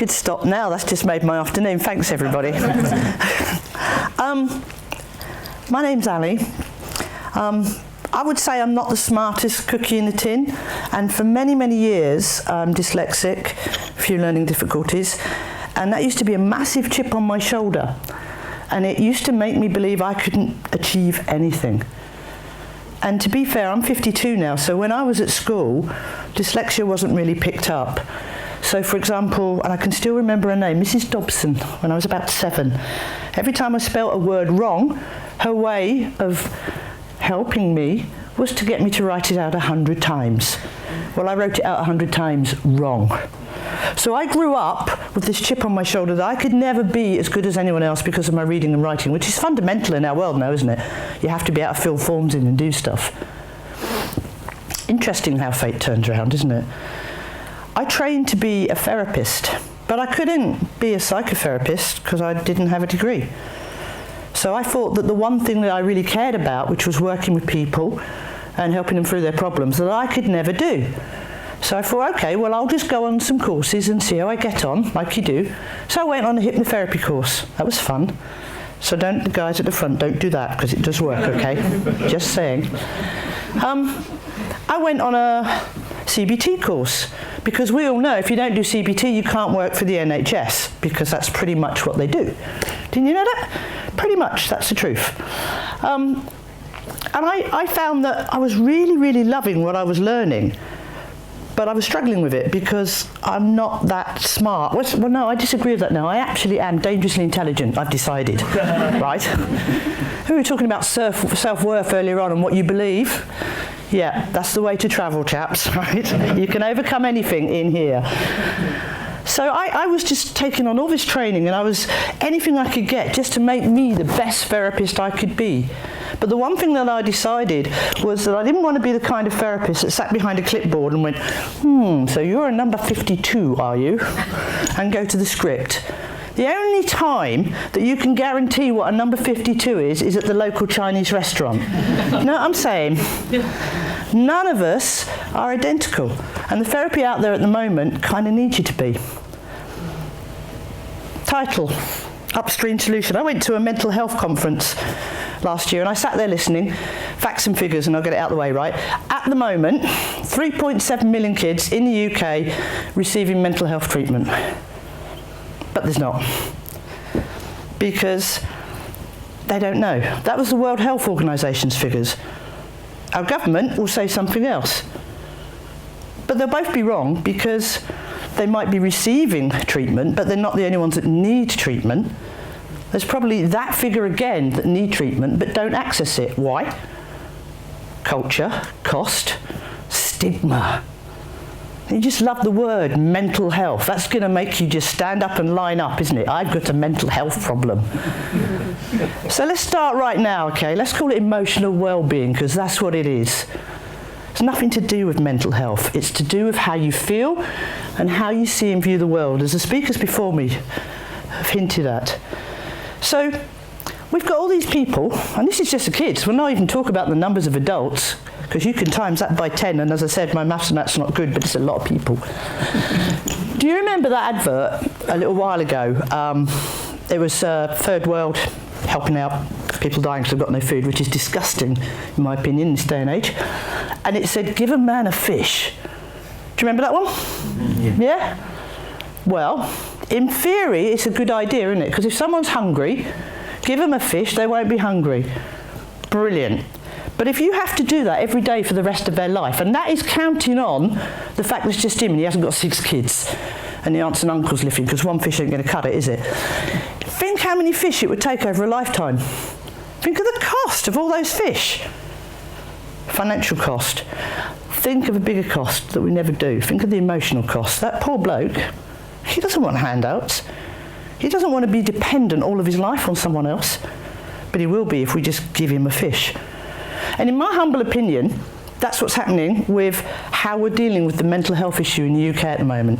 could stop now. That's just made my afternoon. Thanks, everybody. My name's Ali. I would say I'm not the smartest cookie in the tin, and for many, many years I'm dyslexic, a few learning difficulties, and that used to be a massive chip on my shoulder, and it used to make me believe I couldn't achieve anything. And to be fair, I'm 52 now, so when I was at school, dyslexia wasn't really picked up. So for example, and I can still remember her name, Mrs. Dobson, when I was about 7. Every time I spelt a word wrong, her way of helping me was to get me to write it out 100 times. Well, I wrote it out 100 times wrong. So I grew up with this chip on my shoulder that I could never be as good as anyone else because of my reading and writing, which is fundamental in our world now, isn't it? You have to be able to fill forms in and do stuff. Interesting how fate turns around, isn't it? I trained to be a therapist, but I couldn't be a psychotherapist because I didn't have a degree. So I thought that the one thing that I really cared about, which was working with people and helping them through their problems, that I could never do. So I thought, okay, well, I'll just go on some courses and see how I get on, like you do. So I went on a hypnotherapy course. That was fun. So the guys at the front, don't do that, because it does work, okay? Just saying. I went on a CBT course, because we all know if you don't do CBT, you can't work for the NHS, because that's pretty much what they do. Didn't you know that? Pretty much, that's the truth. And I found that I was really, really loving what I was learning, but I was struggling with it because I'm not that smart. Well, no, I disagree with that now. I actually am dangerously intelligent, I've decided, right? We were talking about self-worth earlier on and what you believe. Yeah, that's the way to travel, chaps, right? You can overcome anything in here. So I was just taking on all this training, and I was anything I could get just to make me the best therapist I could be. But the one thing that I decided was that I didn't want to be the kind of therapist that sat behind a clipboard and went, so you're a number 52, are you? And go to the script. The only time that you can guarantee what a number 52 is at the local Chinese restaurant. No, I'm saying none of us are identical. And the therapy out there at the moment kind of needs you to be. Title, Upstream Solution. I went to a mental health conference last year and I sat there listening, facts and figures, and I'll get it out of the way, right? At the moment, 3.7 million kids in the UK receiving mental health treatment. But there's not, because they don't know. That was the World Health Organisation's figures. Our government will say something else. But they'll both be wrong, because they might be receiving treatment, but they're not the only ones that need treatment. There's probably that figure again that need treatment, but don't access it. Why? Culture, cost, stigma. You just love the word mental health. That's going to make you just stand up and line up, isn't it? I've got a mental health problem. So let's start right now, okay? Let's call it emotional well-being, because that's what it is. It's nothing to do with mental health. It's to do with how you feel and how you see and view the world, as the speakers before me have hinted at. So we've got all these people, and this is just the kids. We'll not even talk about the numbers of adults, because you can times that by 10, and as I said, my maths and that's not good, but it's a lot of people. Do you remember that advert a little while ago? It was Third World helping out people dying because they've got no food, which is disgusting, in my opinion, in this day and age. And it said, give a man a fish. Do you remember that one? Yeah? Well, in theory, it's a good idea, isn't it? Because if someone's hungry, give them a fish, they won't be hungry. Brilliant. But if you have to do that every day for the rest of their life, and that is counting on the fact that it's just him and he hasn't got 6 kids, and the aunts and uncles living, because one fish ain't going to cut it, is it? Think how many fish it would take over a lifetime. Think of the cost of all those fish. Financial cost. Think of a bigger cost that we never do. Think of the emotional cost. That poor bloke, he doesn't want handouts. He doesn't want to be dependent all of his life on someone else. But he will be if we just give him a fish. And in my humble opinion, that's what's happening with how we're dealing with the mental health issue in the UK at the moment.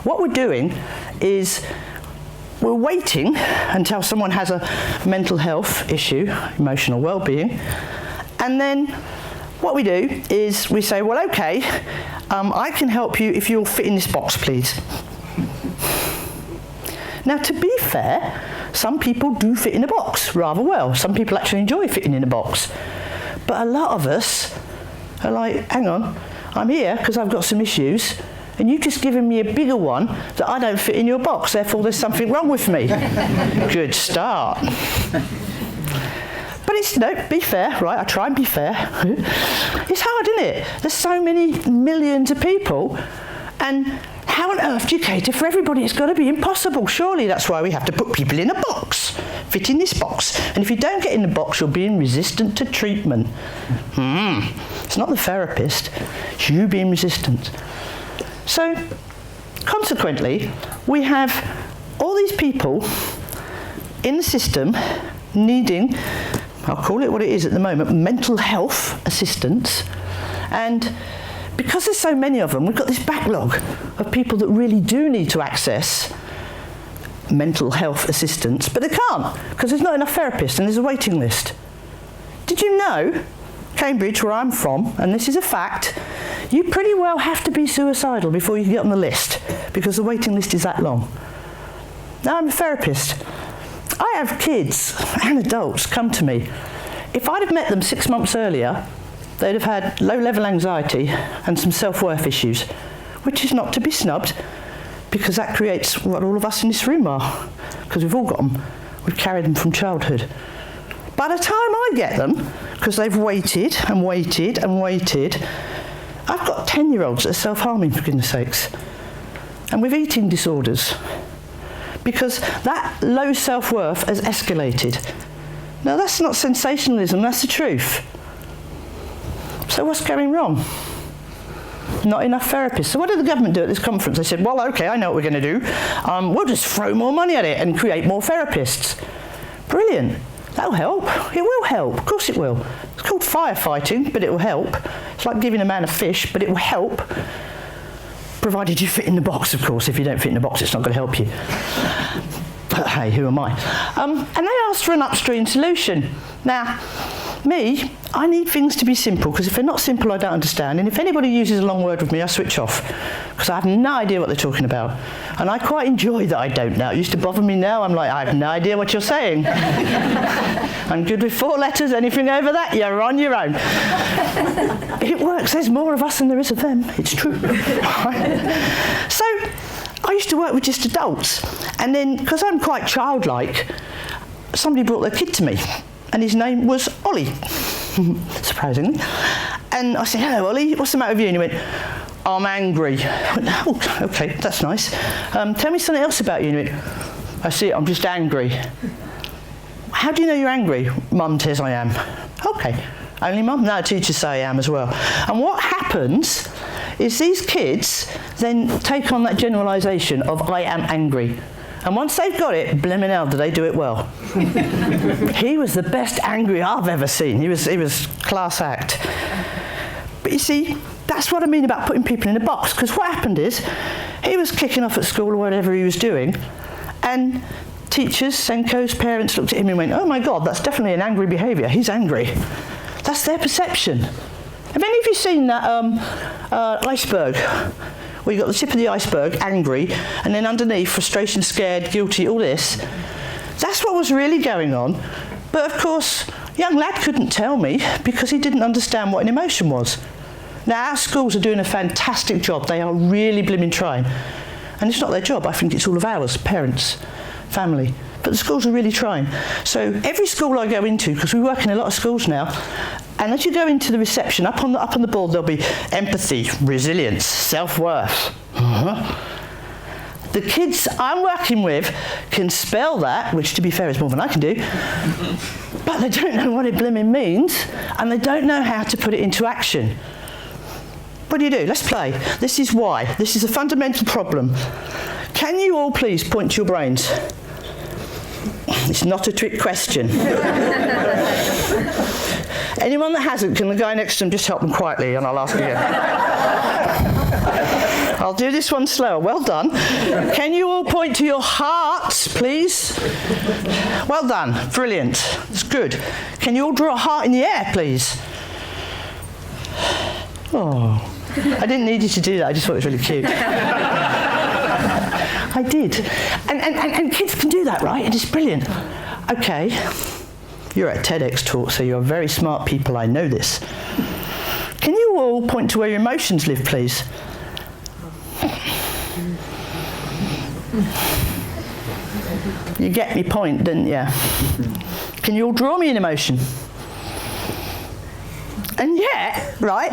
What we're doing is we're waiting until someone has a mental health issue, emotional well-being, and then what we do is we say, well, okay, I can help you if you'll fit in this box, please. Now, to be fair, some people do fit in a box rather well. Some people actually enjoy fitting in a box. But a lot of us are like, hang on, I'm here because I've got some issues, and you've just given me a bigger one that I don't fit in your box, therefore there's something wrong with me. Good start. But it's, no, be fair, right? I try and be fair. It's hard, isn't it? There's so many millions of people, and how on earth do you cater for everybody? It's got to be impossible. Surely that's why we have to put people in a box. Fit in this box. And if you don't get in the box, you're being resistant to treatment. It's not the therapist, it's you being resistant. So, consequently, we have all these people in the system needing, I'll call it what it is at the moment, mental health assistance. And because there's so many of them, we've got this backlog of people that really do need to access mental health assistance, but they can't because there's not enough therapists and there's a waiting list. Did you know, Cambridge, where I'm from, and this is a fact, you pretty well have to be suicidal before you can get on the list because the waiting list is that long. Now, I'm a therapist. I have kids and adults come to me. If I'd have met them 6 months earlier, they'd have had low-level anxiety and some self-worth issues, which is not to be snubbed, because that creates what all of us in this room are, because we've all got them. We've carried them from childhood. By the time I get them, because they've waited and waited and waited, I've got 10-year-olds that are self-harming, for goodness sakes, and with eating disorders, because that low self-worth has escalated. Now, that's not sensationalism, that's the truth. So what's going wrong? Not enough therapists. So what did the government do at this conference? They said, well, OK, I know what we're going to do. We'll just throw more money at it and create more therapists. Brilliant. That'll help. It will help. Of course it will. It's called firefighting, but it will help. It's like giving a man a fish, but it will help. Provided you fit in the box, of course. If you don't fit in the box, it's not going to help you. But hey, who am I? And they asked for an upstream solution. Now, me, I need things to be simple, because if they're not simple, I don't understand. And if anybody uses a long word with me, I switch off, because I have no idea what they're talking about. And I quite enjoy that I don't know. It used to bother me. Now I'm like, I have no idea what you're saying. I'm good with 4 letters. Anything over that, you're on your own. It works. There's more of us than there is of them. It's true. So I used to work with just adults. And then, because I'm quite childlike, somebody brought their kid to me. And his name was Ollie, surprisingly. And I said, hello, Ollie, what's the matter with you? And he went, I'm angry. I went, oh, OK, that's nice. Tell me something else about you. And he went, I see it, I'm just angry. How do you know you're angry? Mum says I am. OK, only Mum? No, teachers say I am as well. And what happens is these kids then take on that generalisation of I am angry. And once they've got it, blimmin' hell, do they do it well. He was the best angry I've ever seen. He was class act. But you see, that's what I mean about putting people in a box, because what happened is, he was kicking off at school or whatever he was doing, and teachers, Senkos, parents looked at him and went, oh my God, that's definitely an angry behaviour. He's angry. That's their perception. Have any of you seen that iceberg? Where you've got the tip of the iceberg, angry, and then underneath, frustration, scared, guilty, all this. That's what was really going on. But of course, young lad couldn't tell me because he didn't understand what an emotion was. Now, our schools are doing a fantastic job. They are really blimmin' trying. And it's not their job. I think it's all of ours, parents, family. But the schools are really trying. So every school I go into, because we work in a lot of schools now, and as you go into the reception, up on the board there'll be empathy, resilience, self-worth. The kids I'm working with can spell that, which to be fair is more than I can do, but they don't know what it blimmin' means, and they don't know how to put it into action. What do? Let's play. This is why. This is a fundamental problem. Can you all please point to your brains? It's not a trick question. Anyone that hasn't, can the guy next to them just help them quietly and I'll ask again. I'll do this one slower. Well done. Can you all point to your hearts, please? Well done. Brilliant. It's good. Can you all draw a heart in the air, please? Oh, I didn't need you to do that. I just thought it was really cute. I did. And kids can do that, right? It is brilliant. Okay, you're at a TEDx talk, so you're very smart people, I know this. Can you all point to where your emotions live, please? You get me point, didn't you? Can you all draw me an emotion? And yet, right,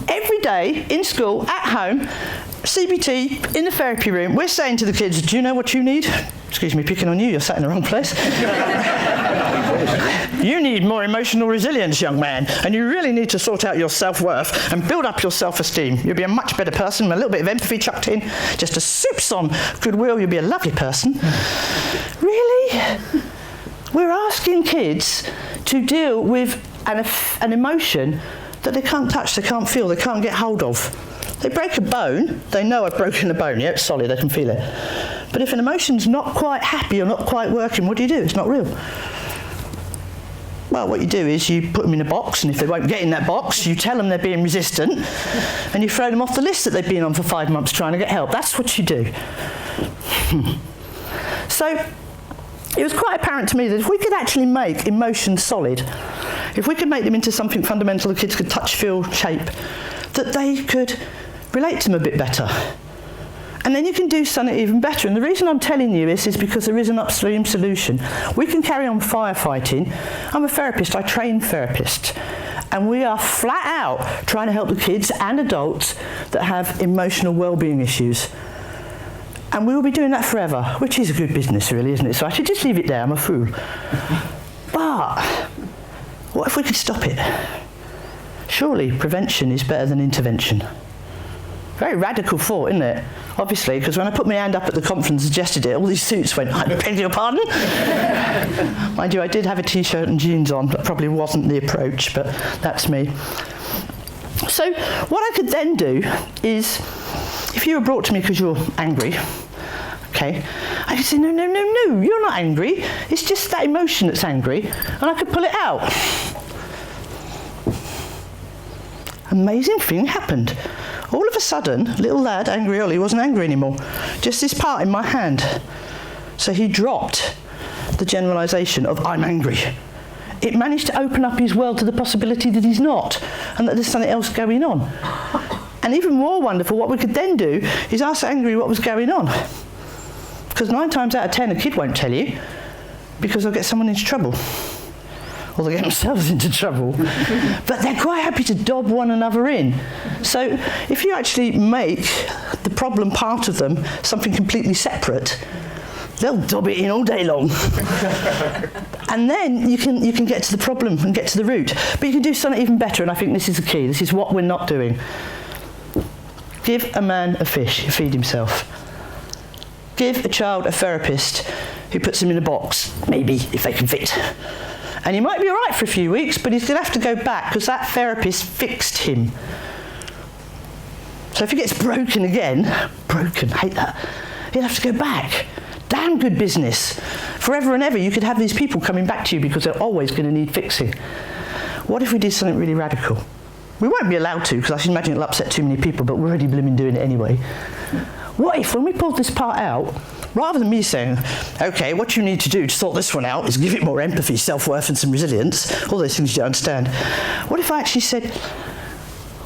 every day in school, at home, CBT, in the therapy room, we're saying to the kids, do you know what you need? Excuse me, picking on you, you're sat in the wrong place. You need more emotional resilience, young man, and you really need to sort out your self-worth and build up your self-esteem. You'll be a much better person with a little bit of empathy chucked in, just a soupçon goodwill, you'll be a lovely person. Really? We're asking kids to deal with an emotion that they can't touch, they can't feel, they can't get hold of. They break a bone, they know I've broken a bone, yeah, it's solid, they can feel it. But if an emotion's not quite happy or not quite working, what do? It's not real. Well, what you do is you put them in a box, and if they won't get in that box, you tell them they're being resistant, and you throw them off the list that they've been on for 5 months trying to get help. That's what you do. So, it was quite apparent to me that if we could actually make emotions solid, if we could make them into something fundamental the kids could touch, feel, shape, that they could relate to them a bit better. And then you can do something even better. And the reason I'm telling you this is because there is an upstream solution. We can carry on firefighting. I'm a therapist, I train therapists. And we are flat out trying to help the kids and adults that have emotional well-being issues. And we will be doing that forever, which is a good business really, isn't it? So I should just leave it there, I'm a fool. But what if we could stop it? Surely prevention is better than intervention. Very radical thought, isn't it? Obviously, because when I put my hand up at the conference and suggested it, all these suits went, I beg your pardon? Mind you, I did have a t-shirt and jeans on. That probably wasn't the approach, but that's me. So what I could then do is, if you were brought to me because you're angry, okay, I could say, no, you're not angry. It's just that emotion that's angry, and I could pull it out. Amazing thing happened. All of a sudden, little lad, angry Ollie, wasn't angry anymore. Just this part in my hand. So he dropped the generalisation of I'm angry. It managed to open up his world to the possibility that he's not, and that there's something else going on. And even more wonderful, what we could then do is ask angry what was going on. Because 9 times out of 10, a kid won't tell you, because they'll get someone into trouble. Or they get themselves into trouble. But they're quite happy to dob one another in. So if you actually make the problem part of them something completely separate, they'll dob it in all day long. And then you can get to the problem and get to the root. But you can do something even better, and I think this is the key. This is what we're not doing. Give a man a fish, he'll feed himself. Give a child a therapist who puts him in a box, maybe, if they can fit. And he might be all right for a few weeks, but he's going to have to go back because that therapist fixed him. So if he gets broken again, hate that, he'll have to go back. Damn good business. Forever and ever, you could have these people coming back to you because they're always going to need fixing. What if we did something really radical? We won't be allowed to, because I can imagine it'll upset too many people, but we're already blooming doing it anyway. What if, when we pulled this part out, rather than me saying, okay, what you need to do to sort this one out is give it more empathy, self-worth and some resilience, all those things you don't understand. What if I actually said,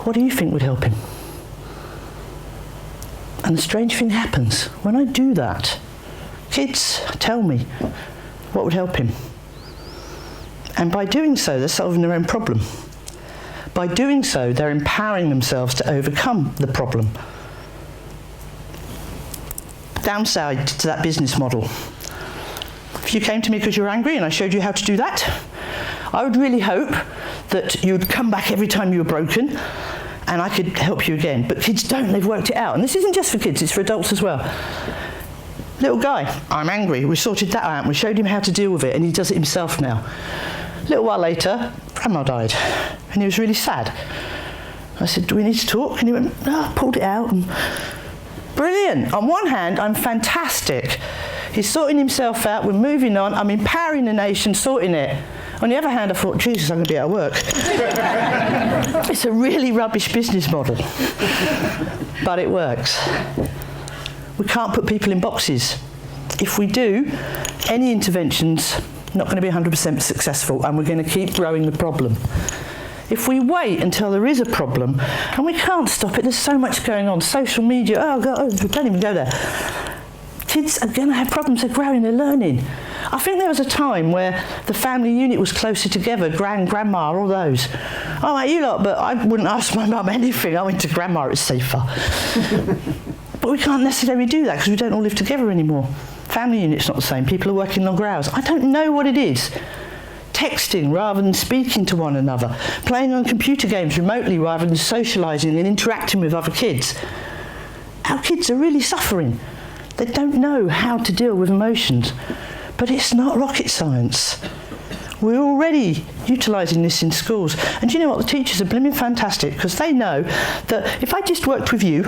what do you think would help him? And the strange thing happens. When I do that, kids tell me what would help him. And by doing so, they're solving their own problem. By doing so, they're empowering themselves to overcome the problem. Downside to that business model. If you came to me because you're angry and I showed you how to do that, I would really hope that you'd come back every time you were broken and I could help you again. But kids don't, they've worked it out. And this isn't just for kids, it's for adults as well. Little guy, I'm angry, we sorted that out, we showed him how to deal with it and he does it himself now. A little while later, Grandma died and he was really sad. I said, do we need to talk? And he went, no, I pulled it out. And brilliant. On one hand, I'm fantastic. He's sorting himself out, we're moving on, I'm empowering the nation, sorting it. On the other hand, I thought, Jesus, I'm going to be out of work. It's a really rubbish business model. But it works. We can't put people in boxes. If we do, any intervention's not going to be 100% successful, and we're going to keep growing the problem. If we wait until there is a problem, and we can't stop it, there's so much going on, social media, oh God, don't even go there. Kids are going to have problems, they're growing, they're learning. I think there was a time where the family unit was closer together, grandma, all those. Oh, mate, you lot, but I wouldn't ask my mum anything. I went to grandma, it's safer. But we can't necessarily do that because we don't all live together anymore. Family unit's not the same. People are working longer hours. I don't know what it is. Texting rather than speaking to one another. Playing on computer games remotely rather than socialising and interacting with other kids. Our kids are really suffering. They don't know how to deal with emotions. But it's not rocket science. We're already utilising this in schools. And do you know what? The teachers are blooming fantastic because they know that if I just worked with you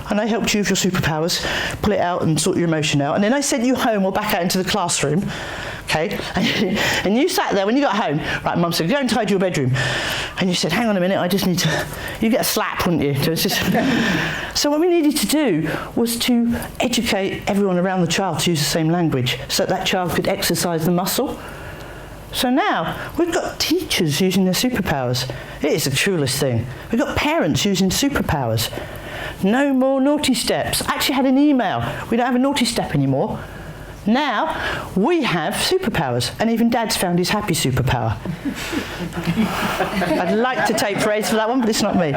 and I helped you with your superpowers, pull it out and sort your emotion out, and then I sent you home or back out into the classroom, okay, and you sat there when you got home, right, Mum said, go and tidy your bedroom. And you said, hang on a minute, I just need to, you get a slap, wouldn't you? So what we needed to do was to educate everyone around the child to use the same language so that child could exercise the muscle. So now, we've got teachers using their superpowers. It is the coolest thing. We've got parents using superpowers. No more naughty steps. I actually had an email. We don't have a naughty step anymore. Now, we have superpowers. And even Dad's found his happy superpower. I'd like to take praise for that one, but it's not me.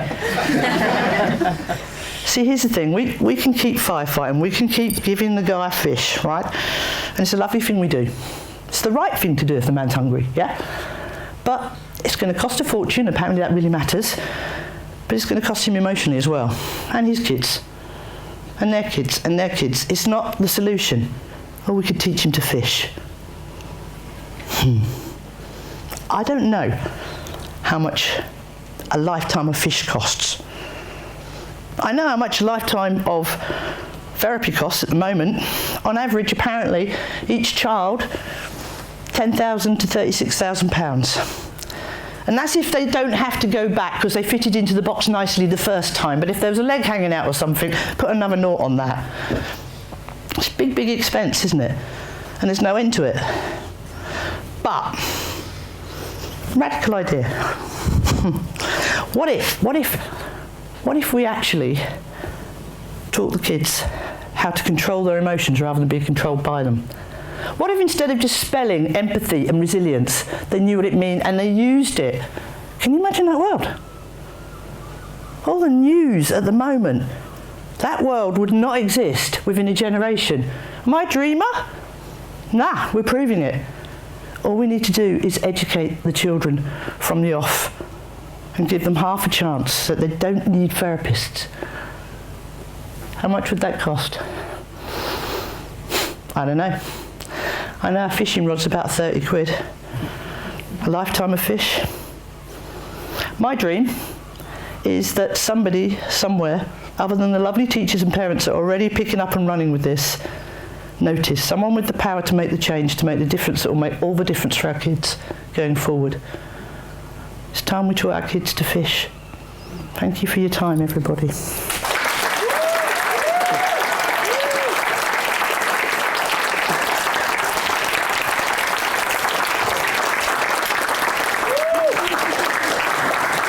See, here's the thing. We can keep firefighting. We can keep giving the guy a fish, right? And it's a lovely thing we do. It's the right thing to do if the man's hungry, yeah? But it's going to cost a fortune, apparently that really matters, but it's going to cost him emotionally as well, and his kids, and their kids, and their kids. It's not the solution. Or we could teach him to fish. I don't know how much a lifetime of fish costs. I know how much a lifetime of therapy costs at the moment. On average, apparently, each child, £10,000 to £36,000. And that's if they don't have to go back because they fitted into the box nicely the first time. But if there was a leg hanging out or something, put another nought on that. It's a big, big expense, isn't it? And there's no end to it. But, radical idea. What if we actually taught the kids how to control their emotions rather than be controlled by them? What if instead of just spelling empathy and resilience, they knew what it meant and they used it? Can you imagine that world? All the news at the moment, that world would not exist within a generation. Am I a dreamer? Nah, we're proving it. All we need to do is educate the children from the off and give them half a chance so that they don't need therapists. How much would that cost? I don't know. I know a fishing rod's about 30 quid. A lifetime of fish. My dream is that somebody, somewhere, other than the lovely teachers and parents that are already picking up and running with this, notice someone with the power to make the change, to make the difference that will make all the difference for our kids going forward. It's time we taught our kids to fish. Thank you for your time, everybody.